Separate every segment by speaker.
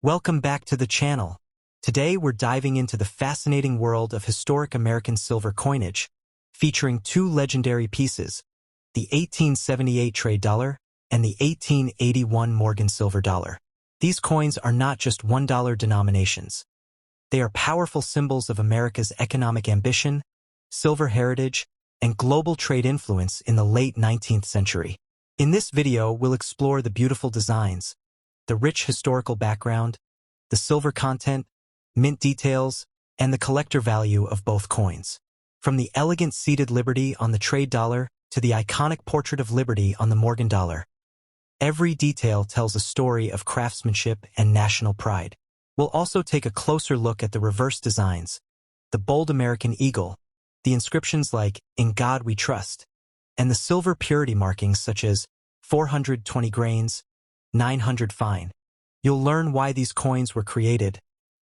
Speaker 1: Welcome back to the channel. Today we're diving into the fascinating world of historic American silver coinage, featuring two legendary pieces, the 1878 trade dollar and the 1881 Morgan silver dollar. These coins are not just $1 denominations. They are powerful symbols of America's economic ambition, silver heritage, and global trade influence in the late 19th century. In this video, we'll explore the beautiful designs, the rich historical background, the silver content, mint details, and the collector value of both coins. From the elegant seated Liberty on the trade dollar to the iconic portrait of Liberty on the Morgan dollar, every detail tells a story of craftsmanship and national pride. We'll also take a closer look at the reverse designs, the bold American eagle, the inscriptions like "In God We Trust," and the silver purity markings such as 420 grains, 900 fine. You'll learn why these coins were created,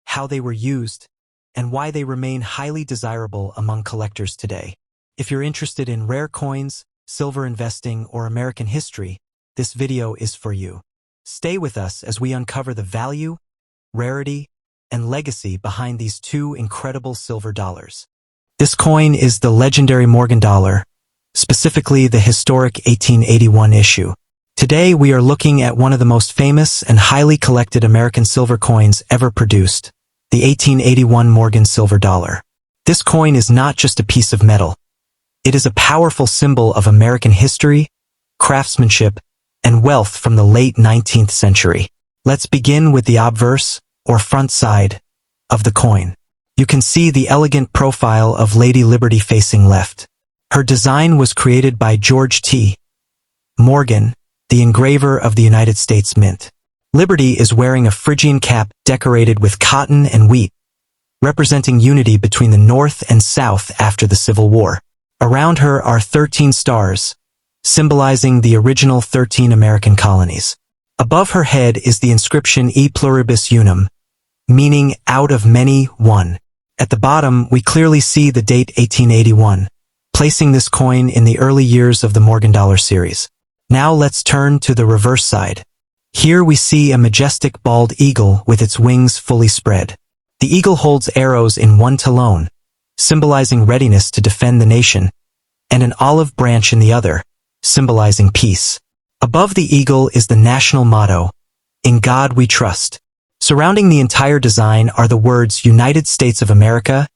Speaker 1: how they were used, and why they remain highly desirable among collectors today. If you're interested in rare coins, silver investing, or American history, this video is for you. Stay with us as we uncover the value, rarity, and legacy behind these two incredible silver dollars. This coin is the legendary Morgan dollar, specifically the historic 1881 issue. Today we are looking at one of the most famous and highly collected American silver coins ever produced, the 1881 Morgan silver dollar. This coin is not just a piece of metal. It is a powerful symbol of American history, craftsmanship, and wealth from the late 19th century. Let's begin with the obverse, or front side, of the coin. You can see the elegant profile of Lady Liberty facing left. Her design was created by George T. Morgan, the engraver of the United States Mint. Liberty is wearing a Phrygian cap decorated with cotton and wheat, representing unity between the North and South after the Civil War. Around her are 13 stars, symbolizing the original 13 American colonies. Above her head is the inscription E pluribus unum, meaning out of many, one. At the bottom, we clearly see the date 1881, placing this coin in the early years of the Morgan dollar series. Now let's turn to the reverse side. Here we see a majestic bald eagle with its wings fully spread. The eagle holds arrows in one talon, symbolizing readiness to defend the nation, and an olive branch in the other, symbolizing peace. Above the eagle is the national motto, "In God We Trust." Surrounding the entire design are the words United States of America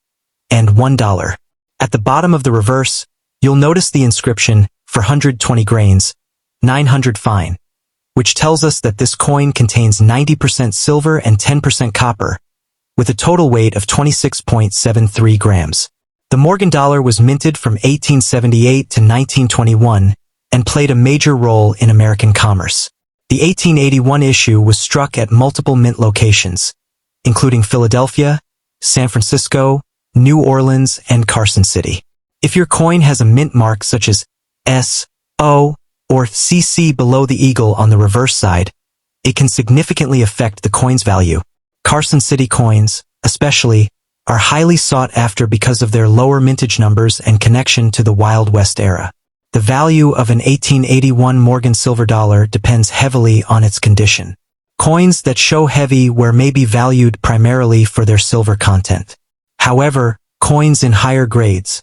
Speaker 1: and $1. At the bottom of the reverse, you'll notice the inscription 420 grains, 900 fine, which tells us that this coin contains 90% silver and 10% copper, with a total weight of 26.73 grams. The Morgan dollar was minted from 1878 to 1921 and played a major role in American commerce. The 1881 issue was struck at multiple mint locations, including Philadelphia, San Francisco, New Orleans, and Carson City. If your coin has a mint mark such as S, O, or CC below the eagle on the reverse side, it can significantly affect the coin's value. Carson City coins, especially, are highly sought after because of their lower mintage numbers and connection to the Wild West era. The value of an 1881 Morgan silver dollar depends heavily on its condition. Coins that show heavy wear may be valued primarily for their silver content. However, coins in higher grades,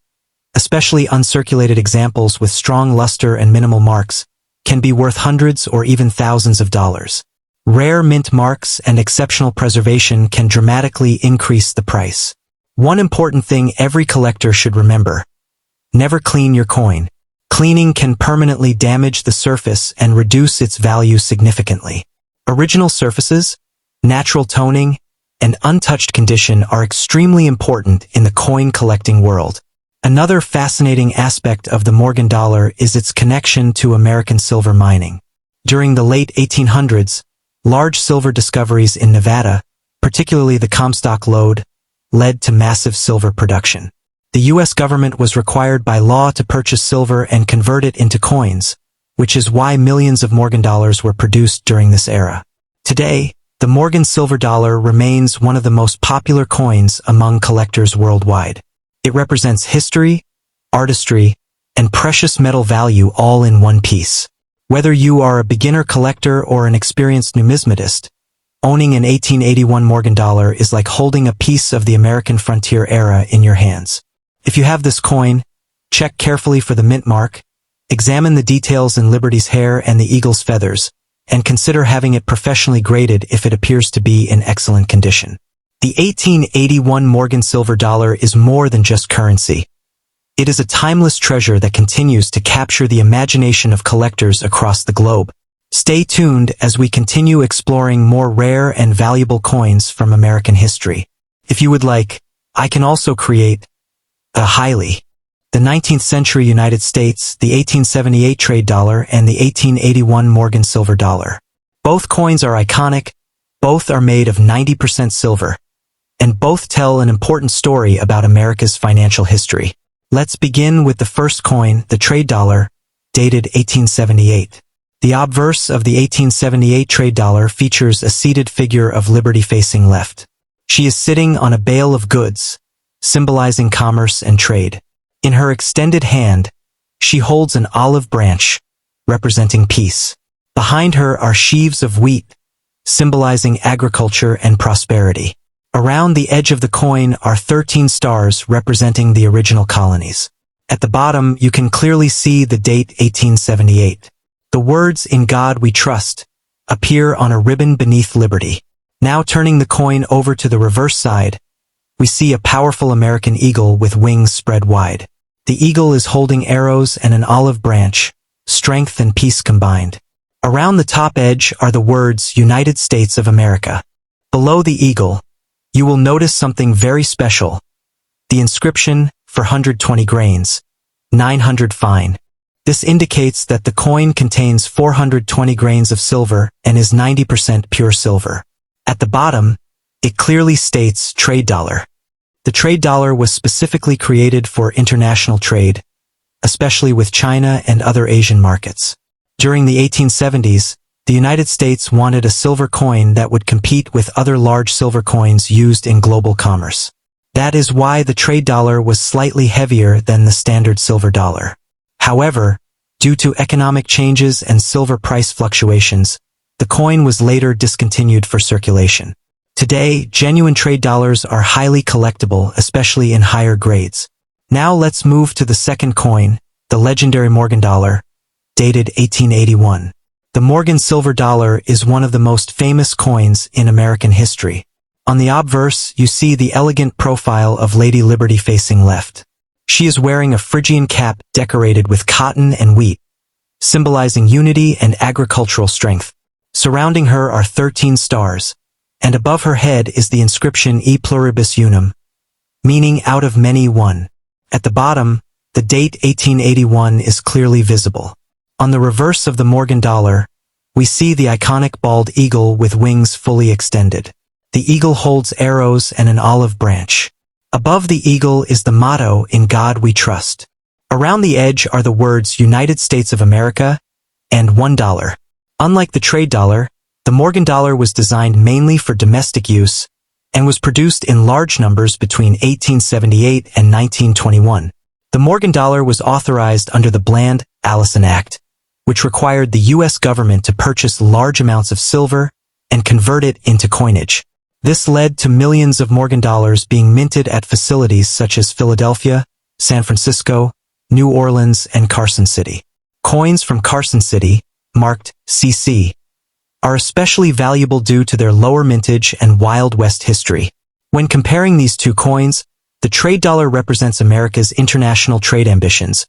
Speaker 1: especially uncirculated examples with strong luster and minimal marks, can be worth hundreds or even thousands of dollars. Rare mint marks and exceptional preservation can dramatically increase the price. One important thing every collector should remember: never clean your coin. Cleaning can permanently damage the surface and reduce its value significantly. Original surfaces, natural toning, and untouched condition are extremely important in the coin collecting world. Another fascinating aspect of the Morgan dollar is its connection to American silver mining. During the late 1800s, large silver discoveries in Nevada, particularly the Comstock lode, led to massive silver production. The U.S. government was required by law to purchase silver and convert it into coins, which is why millions of Morgan dollars were produced during this era. Today, the Morgan silver dollar remains one of the most popular coins among collectors worldwide. It represents history, artistry, and precious metal value all in one piece. Whether you are a beginner collector or an experienced numismatist, Owning an 1881 Morgan dollar is like holding a piece of the American frontier era in your hands. If you have this coin, check carefully for the mint mark, examine the details in Liberty's hair and the eagle's feathers, and consider having it professionally graded if it appears to be in excellent condition. The 1881 Morgan silver dollar is more than just currency. It is a timeless treasure that continues to capture the imagination of collectors across the globe. Stay tuned as we continue exploring more rare and valuable coins from American history. If you would like, I can also create the 19th century United States, the 1878 trade dollar, and the 1881 Morgan silver dollar. Both coins are iconic, both are made of 90% silver, and both tell an important story about America's financial history. Let's begin with the first coin, the trade dollar, dated 1878. The obverse of the 1878 trade dollar features a seated figure of Liberty facing left. She is sitting on a bale of goods, symbolizing commerce and trade. In her extended hand, she holds an olive branch, representing peace. Behind her are sheaves of wheat, symbolizing agriculture and prosperity. Around the edge of the coin are 13 stars representing the original colonies. At the bottom, you can clearly see the date 1878. The words "In God We Trust" appear on a ribbon beneath Liberty. Now turning the coin over to the reverse side, we see a powerful American eagle with wings spread wide. The eagle is holding arrows and an olive branch, strength and peace combined. Around the top edge are the words United States of America. Below the eagle, you will notice something very special. The inscription, for 120 grains, 900 fine. This indicates that the coin contains 420 grains of silver and is 90% pure silver. At the bottom, it clearly states trade dollar. The trade dollar was specifically created for international trade, especially with China and other Asian markets. During the 1870s, the United States wanted a silver coin that would compete with other large silver coins used in global commerce. That is why the trade dollar was slightly heavier than the standard silver dollar. However, due to economic changes and silver price fluctuations, the coin was later discontinued for circulation. Today, genuine trade dollars are highly collectible, especially in higher grades. Now let's move to the second coin, the legendary Morgan dollar, dated 1881. The Morgan silver dollar is one of the most famous coins in American history. On the obverse, you see the elegant profile of Lady Liberty facing left. She is wearing a Phrygian cap decorated with cotton and wheat, symbolizing unity and agricultural strength. Surrounding her are 13 stars, and above her head is the inscription E pluribus unum, meaning out of many one. At the bottom, the date 1881 is clearly visible. On the reverse of the Morgan dollar, we see the iconic bald eagle with wings fully extended. The eagle holds arrows and an olive branch. Above the eagle is the motto, "In God We Trust." Around the edge are the words United States of America and $1. Unlike the trade dollar, the Morgan dollar was designed mainly for domestic use and was produced in large numbers between 1878 and 1921. The Morgan dollar was authorized under the Bland-Allison Act, which required the U.S. government to purchase large amounts of silver and convert it into coinage. This led to millions of Morgan dollars being minted at facilities such as Philadelphia, San Francisco, New Orleans, and Carson City. Coins from Carson City, marked CC, are especially valuable due to their lower mintage and Wild West history. When comparing these two coins, the trade dollar represents America's international trade ambitions,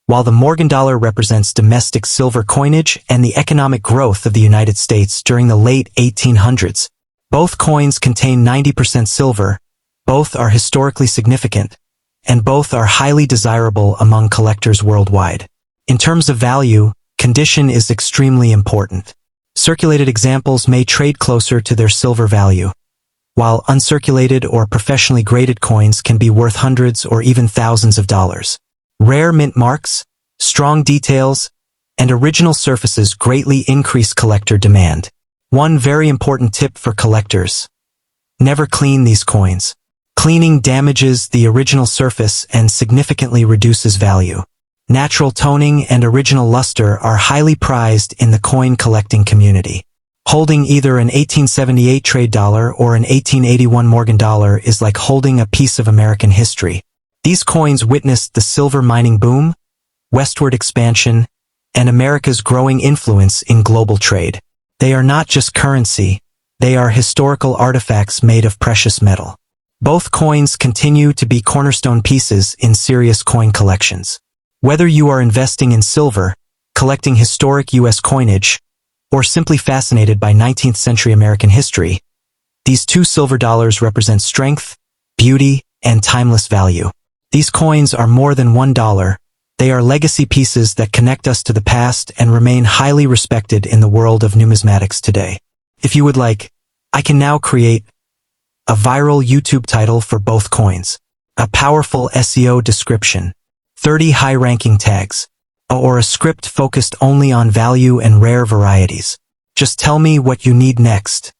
Speaker 1: while the Morgan dollar represents domestic silver coinage and the economic growth of the United States during the late 1800s. Both coins contain 90% silver, both are historically significant, and both are highly desirable among collectors worldwide. In terms of value, condition is extremely important. Circulated examples may trade closer to their silver value, while uncirculated or professionally graded coins can be worth hundreds or even thousands of dollars. Rare mint marks, strong details, and original surfaces greatly increase collector demand. One very important tip for collectors: never clean these coins. Cleaning damages the original surface and significantly reduces value. Natural toning and original luster are highly prized in the coin collecting community. Holding either an 1878 trade dollar or an 1881 Morgan dollar is like holding a piece of American history. These coins witnessed the silver mining boom, westward expansion, and America's growing influence in global trade. They are not just currency, they are historical artifacts made of precious metal. Both coins continue to be cornerstone pieces in serious coin collections. Whether you are investing in silver, collecting historic U.S. coinage, or simply fascinated by 19th century American history, these two silver dollars represent strength, beauty, and timeless value. These coins are more than $1. They are legacy pieces that connect us to the past and remain highly respected in the world of numismatics today. If you would like, I can now create a viral YouTube title for both coins, a powerful SEO description, 30 high-ranking tags, or a script focused only on value and rare varieties. Just tell me what you need next,